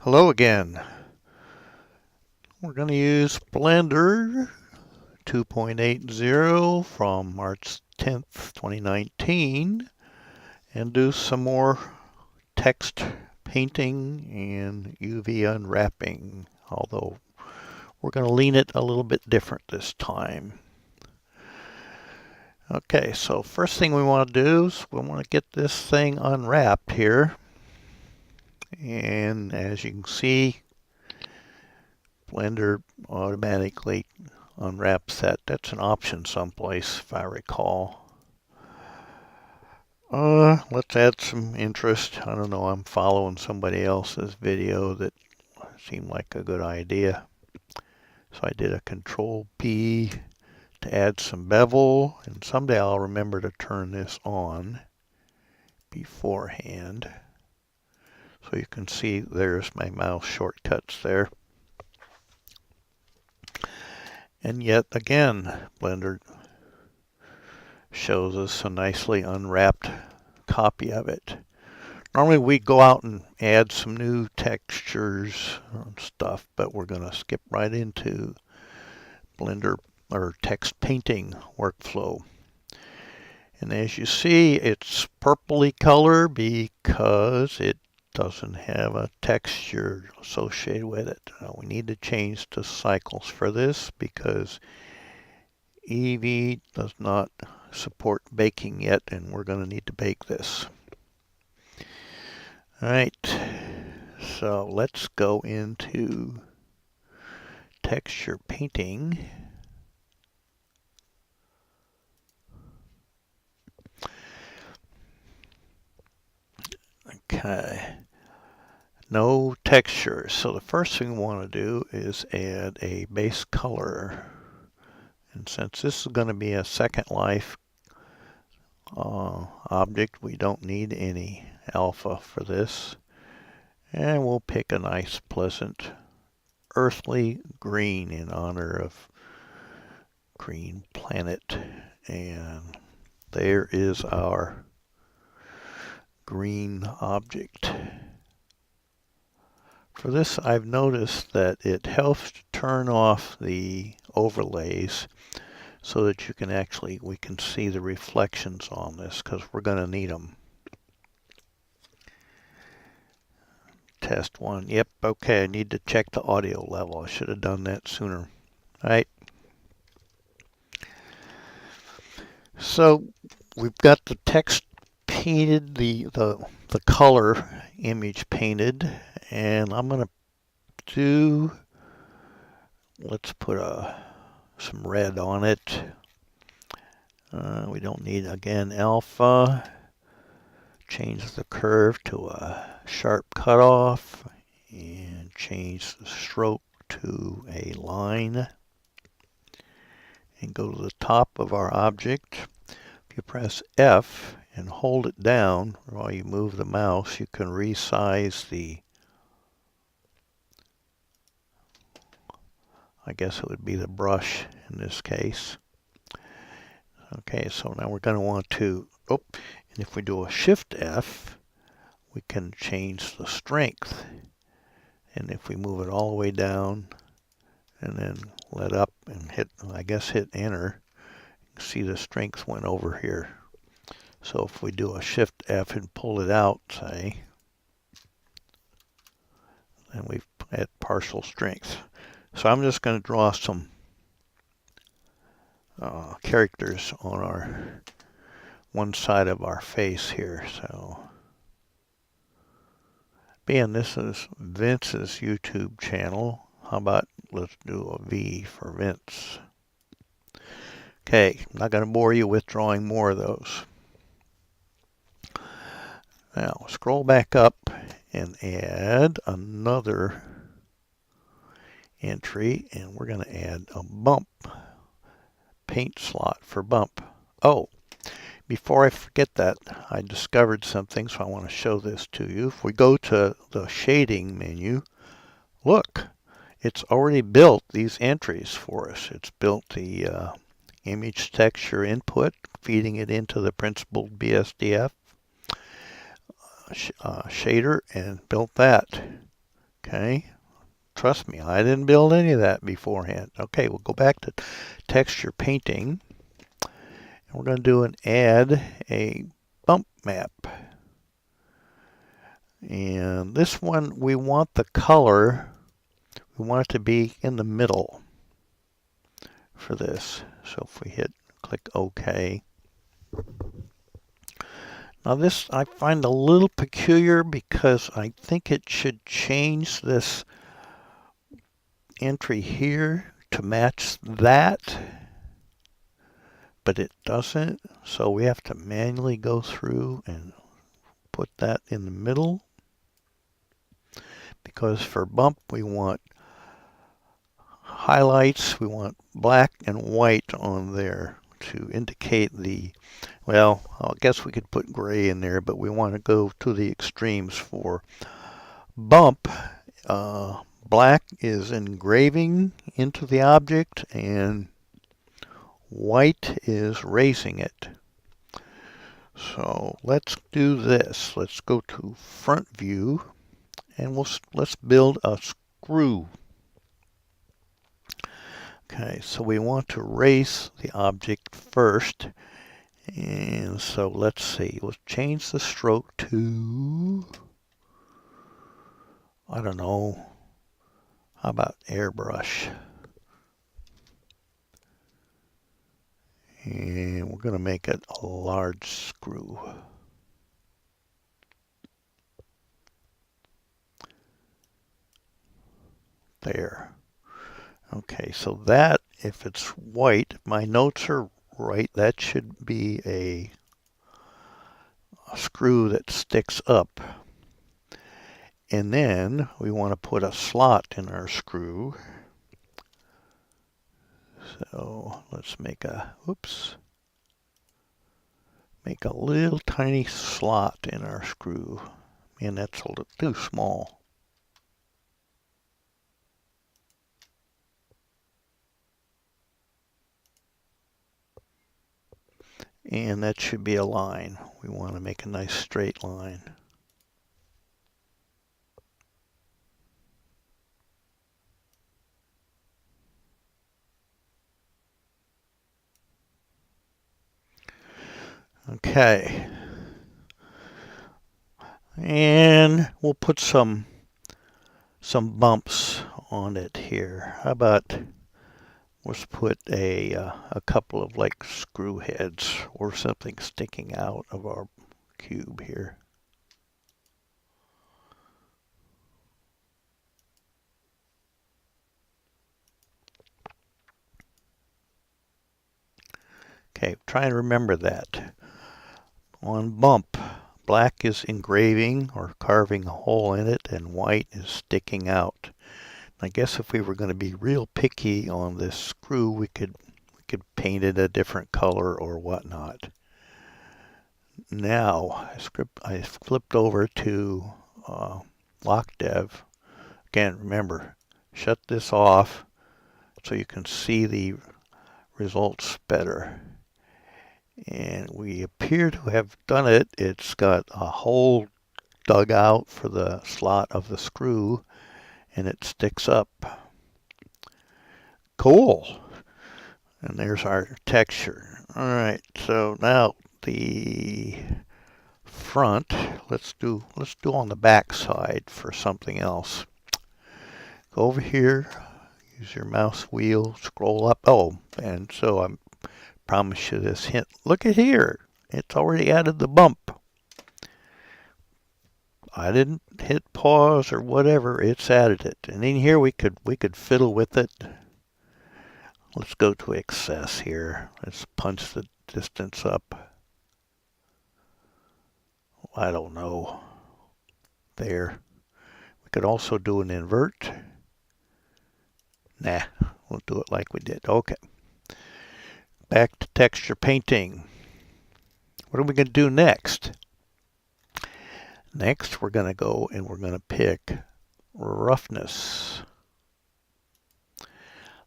Hello again. We're going to use Blender 2.80 from March 10th, 2019 and do some more text painting and UV unwrapping, although we're going to lean it a little bit different this time. Okay, so first thing we want to do is we want to get this thing unwrapped here. And as you can see, Blender automatically unwraps that. That's an option someplace, if I recall. Let's add some interest. I don't know, I'm following somebody else's video that seemed like a good idea. So I did a Control P to add some bevel, and someday I'll remember to turn this on beforehand. So you can see there's my mouse shortcuts there. And yet again, Blender shows us a nicely unwrapped copy of it. Normally we go out and add some new textures and stuff, but we're going to skip right into Blender or text painting workflow. And as you see, it's purpley color because it doesn't have a texture associated with it. We need to change to cycles for this because Eevee does not support baking yet, and we're going to need to bake this. Alright, so let's go into texture painting. Okay, no texture. So the first thing we want to do is add a base color. And since this is going to be a SecondLife object, we don't need any alpha for this. And we'll pick a nice, pleasant, earthly green in honor of Green Planet. And there is our green object. For this, I've noticed that it helps to turn off the overlays so that we can see the reflections on this, because we're going to need them. Test one. Yep, okay, I need to check the audio level. I should have done that sooner. All right. So we've got the text painted, the color image painted, and I'm going to do, let's put some red on it. We don't need, again, alpha. Change the curve to a sharp cutoff and change the stroke to a line. And go to the top of our object. If you press F and hold it down while you move the mouse, you can resize the, I guess it would be the brush in this case. Okay, so now we're going to want to, and if we do a Shift F, we can change the strength. And if we move it all the way down and then let up and hit enter, you can see the strength went over here. So if we do a Shift F and pull it out, say, then we've had partial strength. So I'm just going to draw some characters on our one side of our face here. So being this is Vince's YouTube channel, how about let's do a V for Vince. Okay, I'm not going to bore you with drawing more of those. Now scroll back up and add another entry, and we're going to add a bump. Paint slot for bump. Oh, before I forget that, I discovered something, so I want to show this to you. If we go to the shading menu, look, it's already built these entries for us. It's built the image texture input, feeding it into the principled BSDF shader, and built that. Okay, trust me, I didn't build any of that beforehand. Okay, we'll go back to texture painting. And we're going to add a bump map. And this one, we want the color, we want it to be in the middle for this. So if we click OK. Now this I find a little peculiar because I think it should change this entry here to match that, but it doesn't. So we have to manually go through and put that in the middle, because for bump we want highlights, we want black and white on there to indicate the, well, I guess we could put gray in there, but we want to go to the extremes for bump. Black is engraving into the object and white is raising it. So let's do this. Let's go to front view and let's build a screw. Okay, so we want to raise the object first. And so let's see, let's change the stroke to, I don't know, how about airbrush? And we're going to make it a large screw. There. Okay, so that, if it's white, if my notes are right, that should be a screw that sticks up. And then we want to put a slot in our screw. So let's make a, make a little tiny slot in our screw. And that's a little too small. And that should be a line. We want to make a nice straight line. Okay. And we'll put some bumps on it here. How about let's put a couple of like screw heads or something sticking out of our cube here. Okay, try and remember that. On bump, black is engraving or carving a hole in it, and white is sticking out. I guess if we were going to be real picky on this screw, we could paint it a different color or whatnot. Now, I flipped over to LockDev. Again, remember, shut this off so you can see the results better. And we appear to have done it. It's got a hole dug out for the slot of the screw, and it sticks up. Cool. And there's our texture. All right, so now the front, let's do on the back side for something else. Go over here, use your mouse wheel, scroll up. Oh, and so I promise you this hint. Look at here. It's already added the bump. I didn't hit pause or whatever. It's added it. And in here we could fiddle with it. Let's go to excess here. Let's punch the distance up. I don't know. There. We could also do an invert. Nah, we'll do it like we did. Okay. Back to texture painting. What are we going to do next? Next, we're going to go and we're going to pick roughness.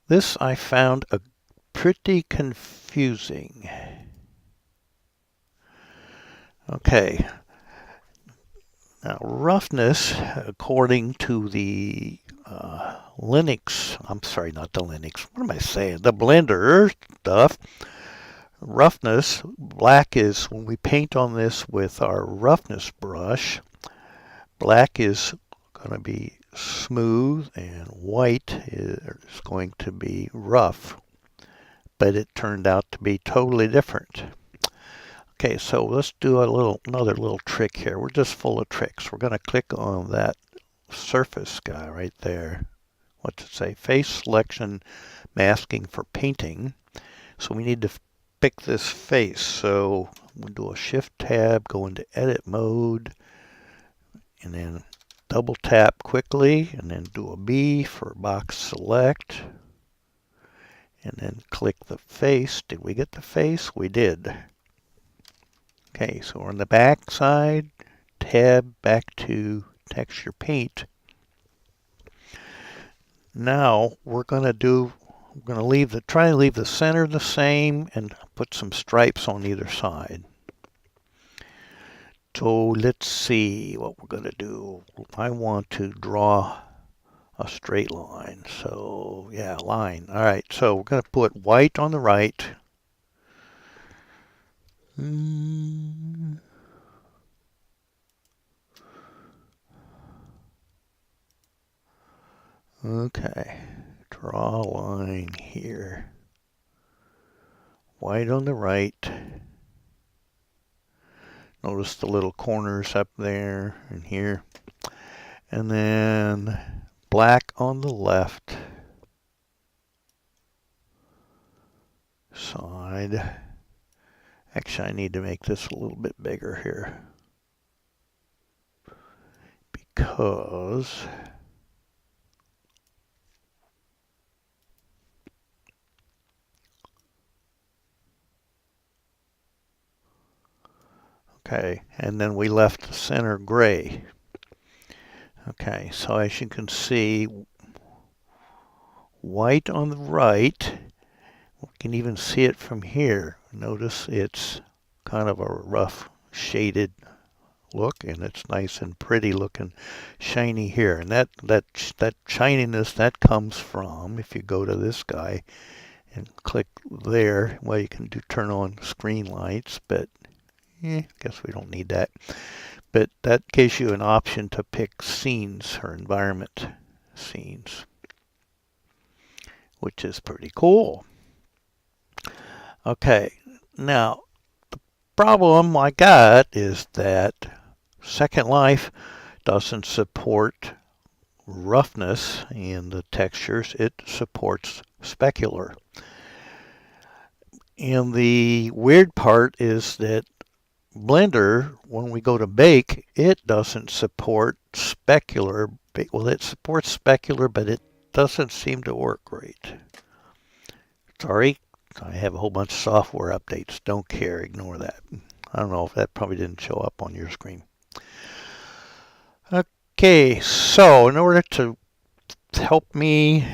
This I found a pretty confusing. Okay. Now, roughness, according to the Linux, I'm sorry, not the Linux, what am I saying? The Blender stuff. Roughness, black is, when we paint on this with our roughness brush, black is going to be smooth and white is going to be rough. But it turned out to be totally different. Okay, so let's do another little trick here. We're just full of tricks. We're going to click on that surface guy right there. What's it say? Face selection, masking for painting. So we need to pick this face. So we'll do a shift tab, go into edit mode, and then double tap quickly, and then do a B for box select, and then click the face. Did we get the face? We did. Okay, so we're on the back side, tab back to texture paint. Now we're going to try and leave the center the same and put some stripes on either side. So let's see what we're going to do. I want to draw a straight line. So yeah, line. All right, so we're going to put white on the right. Okay, draw a line here. White on the right. Notice the little corners up there and here. And then black on the left side. Actually, I need to make this a little bit bigger here, because okay, and then we left the center gray. Okay, so as you can see, white on the right, we can even see it from here. Notice it's kind of a rough shaded look, and it's nice and pretty looking, shiny here. And that shininess, that comes from, if you go to this guy and click there, well, you can turn on screen lights, but I guess we don't need that. But that gives you an option to pick scenes or environment scenes, which is pretty cool. Okay, now the problem I got is that SecondLife doesn't support roughness in the textures. It supports specular. And the weird part is that Blender, when we go to bake, it doesn't support specular. Well, it supports specular, but it doesn't seem to work right. Sorry, I have a whole bunch of software updates. Don't care, ignore that. I don't know if that probably didn't show up on your screen. Okay, so in order to help me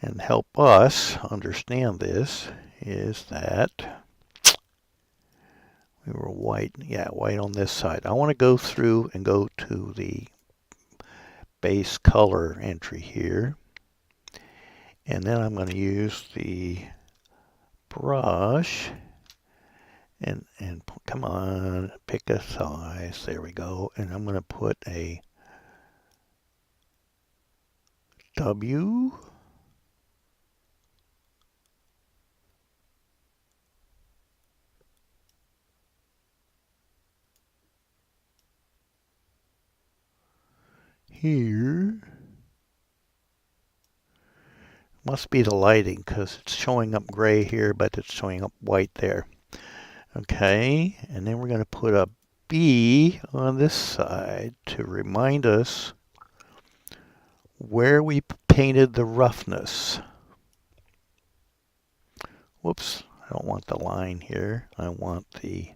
and help us understand this, is that we were white, white on this side. I want to go through and go to the base color entry here, and then I'm going to use the brush and come on, pick a size. There we go. And I'm going to put a W. Here. Must be the lighting, because it's showing up gray here, but it's showing up white there. Okay, and then we're going to put a B on this side to remind us where we painted the roughness. Whoops, I don't want the line here. I want the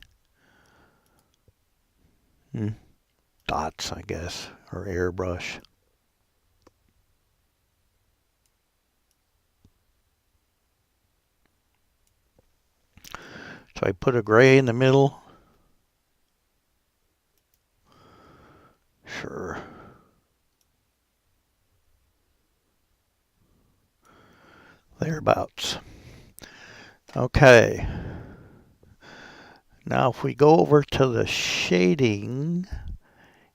dots, I guess, or airbrush. So I put a gray in the middle. Sure. Thereabouts. Okay. Now if we go over to the shading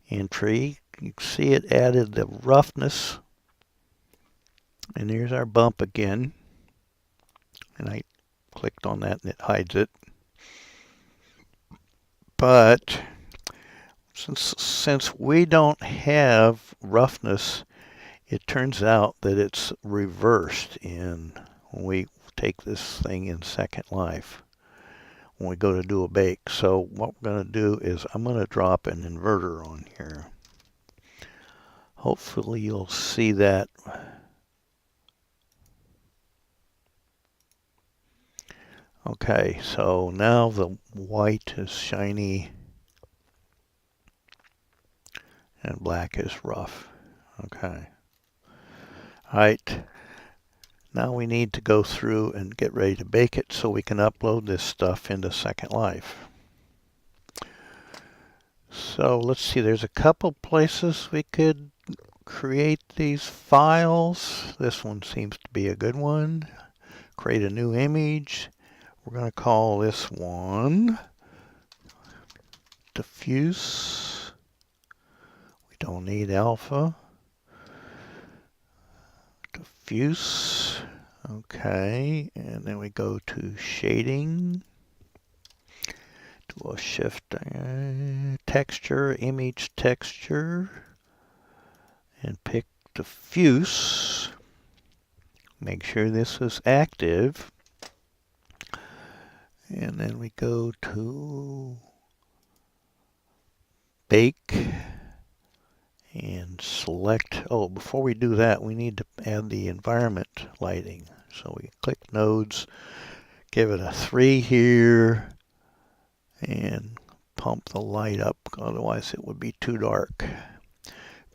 entry, you can see it added the roughness. And here's our bump again. And I clicked on that and it hides it. But since we don't have roughness, it turns out that it's reversed when we take this thing in Second Life, when we go to do a bake. So what we're going to do is I'm going to drop an inverter on here. Hopefully you'll see that. Okay, so now the white is shiny and black is rough. Okay. All right. Now we need to go through and get ready to bake it so we can upload this stuff into Second Life. So let's see, there's a couple places we could create these files. This one seems to be a good one. Create a new image. We're going to call this one diffuse. We don't need alpha. Diffuse. Okay, and then we go to shading. Do a shift texture, image texture, and pick diffuse. Make sure this is active. And then we go to bake and select. Oh, before we do that, we need to add the environment lighting. So we click nodes, give it a 3 here, and pump the light up, otherwise it would be too dark.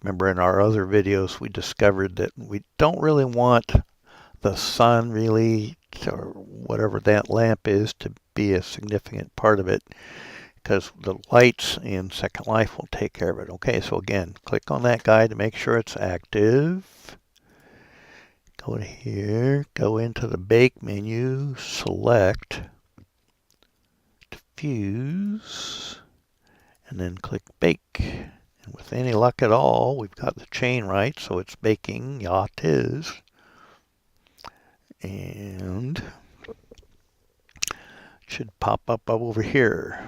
Remember in our other videos we discovered that we don't really want the sun really, or whatever that lamp is, to be a significant part of it, because the lights in Second Life will take care of it. Okay, so again, click on that guy to make sure it's active. Go to here, go into the bake menu, select diffuse, and then click bake. And with any luck at all, we've got the chain right, so it's baking. Yeah, it is. And it should pop up over here.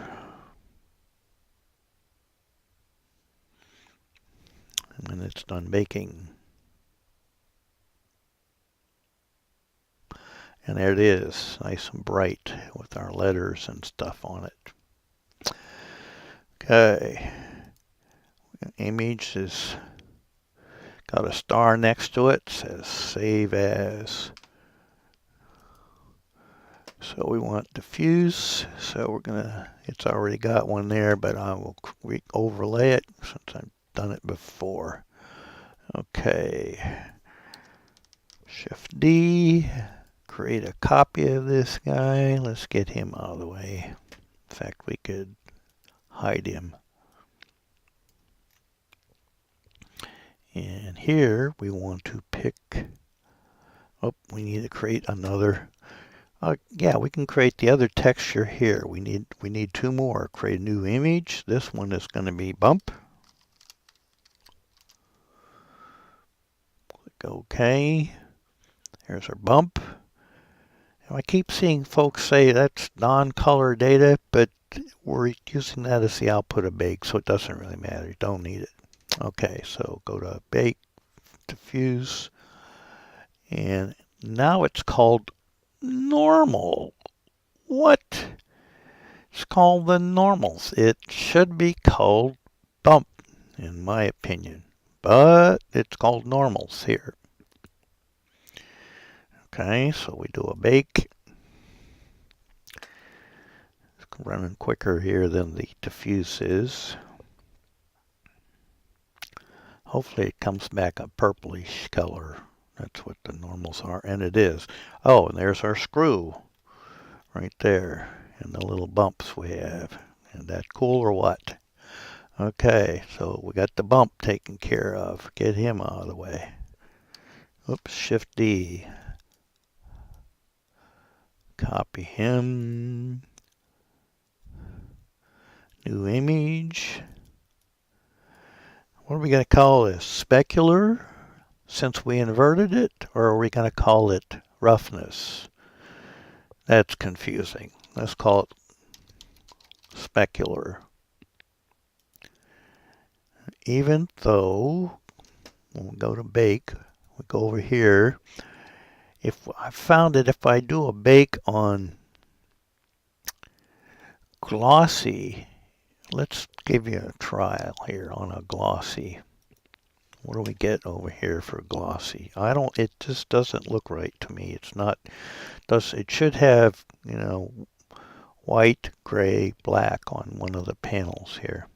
And then it's done baking. And there it is, nice and bright with our letters and stuff on it. Okay. Image is got a star next to it, says save as. So we want diffuse, so we're gonna, it's already got one there, but I will overlay it since I've done it before. Okay, Shift D, create a copy of this guy. Let's get him out of the way. In fact, we could hide him. And here we want to pick, oh, we need to create another. Yeah, we can create the other texture here. We need 2 more. Create a new image. This one is going to be bump. Click OK. There's our bump. And I keep seeing folks say that's non-color data, but we're using that as the output of bake, so it doesn't really matter. You don't need it. Okay, so go to bake, diffuse, and now it's called normal. What? It's called the normals. It should be called bump, in my opinion, but it's called normals here. Okay, so we do a bake. It's running quicker here than the diffuse is. Hopefully it comes back a purplish color. That's what the normals are, and it is. Oh, and there's our screw right there, and the little bumps we have. And that cool or what? Okay, so we got the bump taken care of. Get him out of the way. Oops, Shift D. Copy him. New image. What are we going to call this? Specular? Since we inverted it? Or are we going to call it roughness? That's confusing. Let's call it specular. Even though, when we go to bake, we go over here. If I found that if I do a bake on glossy, let's give you a trial here on a glossy. What do we get over here for glossy? It just doesn't look right to me. It should have, white, gray, black on one of the panels here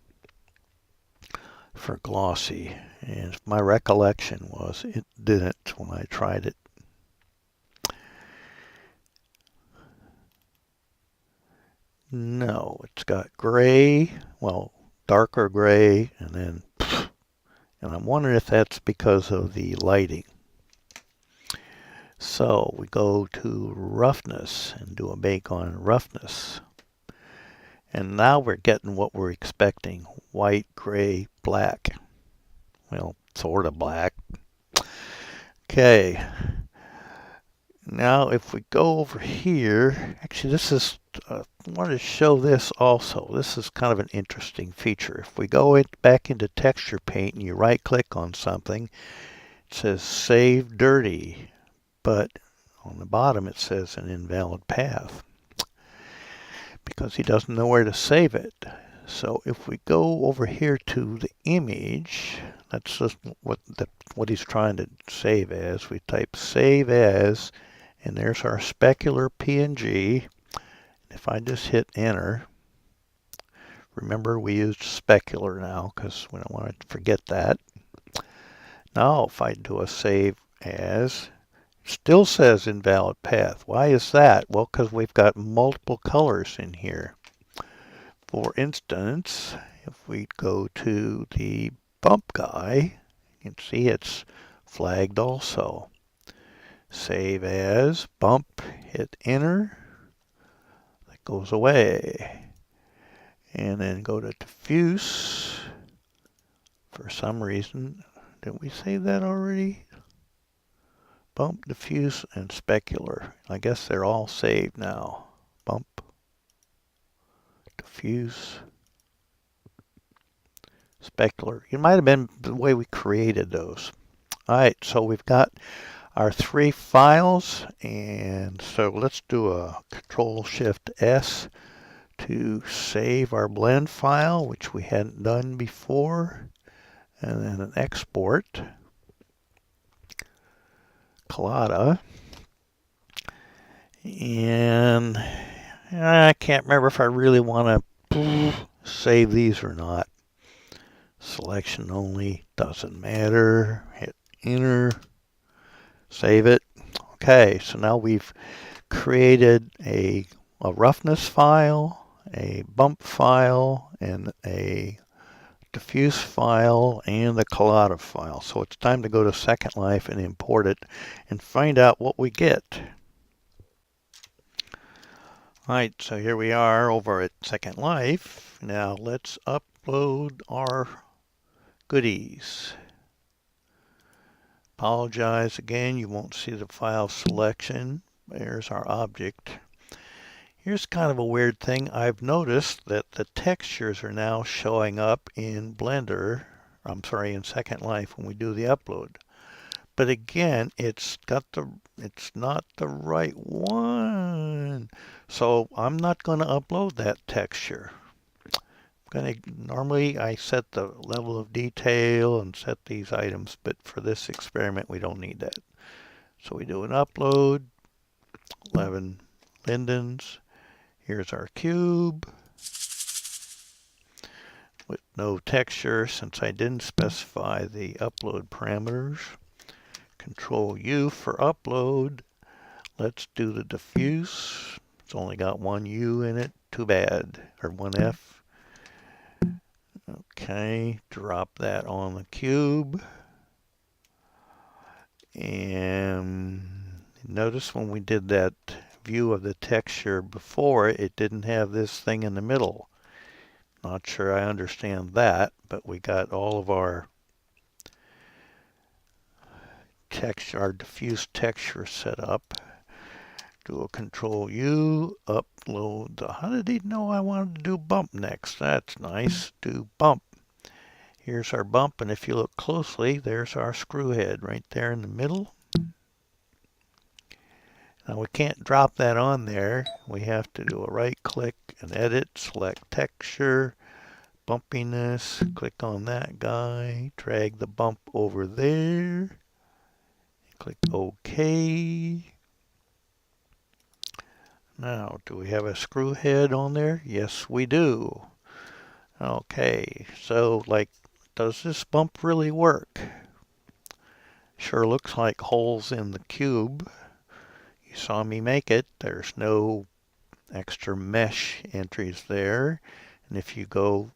for glossy. And my recollection was it didn't when I tried it. No, it's got gray, well, darker gray, and I'm wondering if that's because of the lighting. So we go to roughness and do a bake on roughness. And now we're getting what we're expecting. White, gray, black. Well, sort of black. Okay. Now if we go over here, actually I wanted to show this also. This is kind of an interesting feature. If we go back into texture paint and you right click on something, it says save dirty, but on the bottom it says an invalid path because he doesn't know where to save it. So if we go over here to the image, that's just what he's trying to save as. We type save as, and there's our specular PNG. If I just hit enter, remember we used specular now because we don't want to forget that. Now if I do a save as, it still says invalid path. Why is that? Well, because we've got multiple colors in here. For instance, if we go to the bump guy, you can see it's flagged also. Save as, bump, hit enter, that goes away. And then go to diffuse. For some reason, did we save that already? Bump, diffuse, and specular. I guess they're all saved now. Bump, diffuse, specular. It might have been the way we created those. All right, so we've got our 3 files, and so let's do a Control-Shift-S to save our blend file, which we hadn't done before, and then an export, Collada, and I can't remember if I really want to save these or not. Selection only, doesn't matter. Hit enter, save it. Okay, so now we've created a roughness file, a bump file, and a diffuse file, and the Collada file. So it's time to go to SecondLife and import it and find out what we get. Alright, so here we are over at SecondLife. Now let's upload our goodies. Apologize again, you won't see the file selection. There's our object. Here's kind of a weird thing. I've noticed that the textures are now showing up in Blender, in SecondLife when we do the upload. But again, it's not the right one. So I'm not going to upload that texture. Normally I set the level of detail and set these items, but for this experiment we don't need that. So we do an upload, 11 lindens. Here's our cube with no texture since I didn't specify the upload parameters. Control U for upload. Let's do the diffuse. It's only got one U in it. Too bad. Or one F. Okay, drop that on the cube. And notice when we did that view of the texture before, it didn't have this thing in the middle. Not sure I understand that, but we got all of our texture, our diffuse texture set up. Do a Control U, upload. How did he know I wanted to do bump next? That's nice. Do bump. Here's our bump, and if you look closely, there's our screw head right there in the middle. Now we can't drop that on there. We have to do a right click and edit, select texture, bumpiness, click on that guy, drag the bump over there, click OK. Now, do we have a screw head on there? Yes, we do. Okay, so does this bump really work? Sure looks like holes in the cube. You saw me make it. There's no extra mesh entries there. And if you go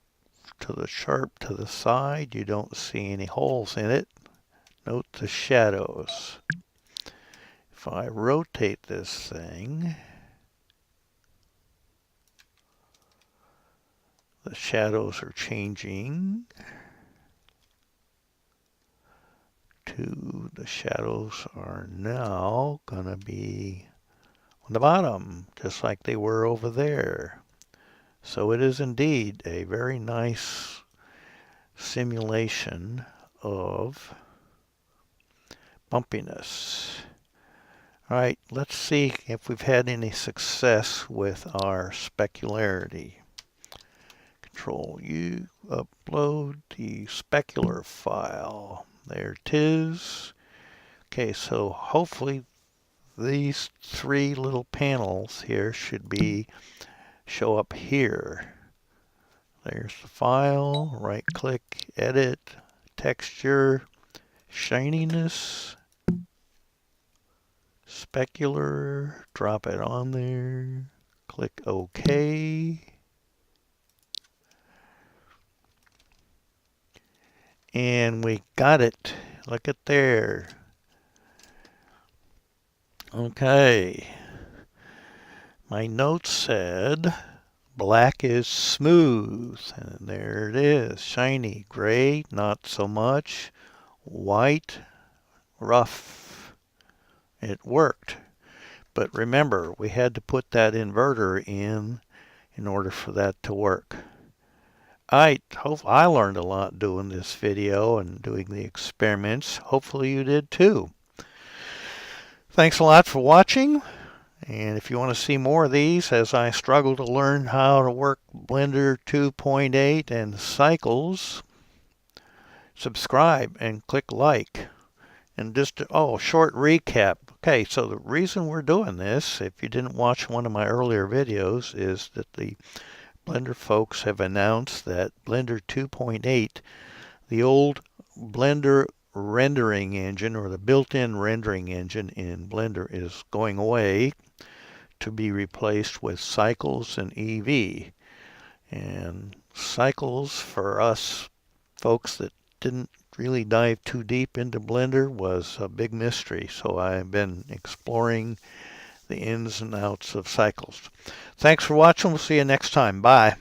to the sharp to the side, you don't see any holes in it. Note the shadows. If I rotate this thing, the shadows are changing to the shadows are now going to be on the bottom, just like they were over there. So it is indeed a very nice simulation of bumpiness. All right, let's see if we've had any success with our specularity. Control U, upload the specular file. There it is. Okay, so hopefully these three little panels here should show up here. There's the file, right click, edit, texture, shininess, specular, drop it on there, click OK. And we got it. Look at there. Okay. My notes said black is smooth, and there it is. Shiny. Gray, not so much. White, rough. It worked. But remember, we had to put that inverter in order for that to work. I learned a lot doing this video and doing the experiments. Hopefully you did too. Thanks a lot for watching. And if you want to see more of these as I struggle to learn how to work Blender 2.8 and cycles, subscribe and click like. And just, short recap. Okay, so the reason we're doing this, if you didn't watch one of my earlier videos, is that the Blender folks have announced that Blender 2.8, the old Blender rendering engine, or the built-in rendering engine in Blender, is going away to be replaced with Cycles and EV. And Cycles, for us folks that didn't really dive too deep into Blender, was a big mystery. So I've been exploring the ins and outs of Cycles. Thanks for watching. We'll see you next time. Bye.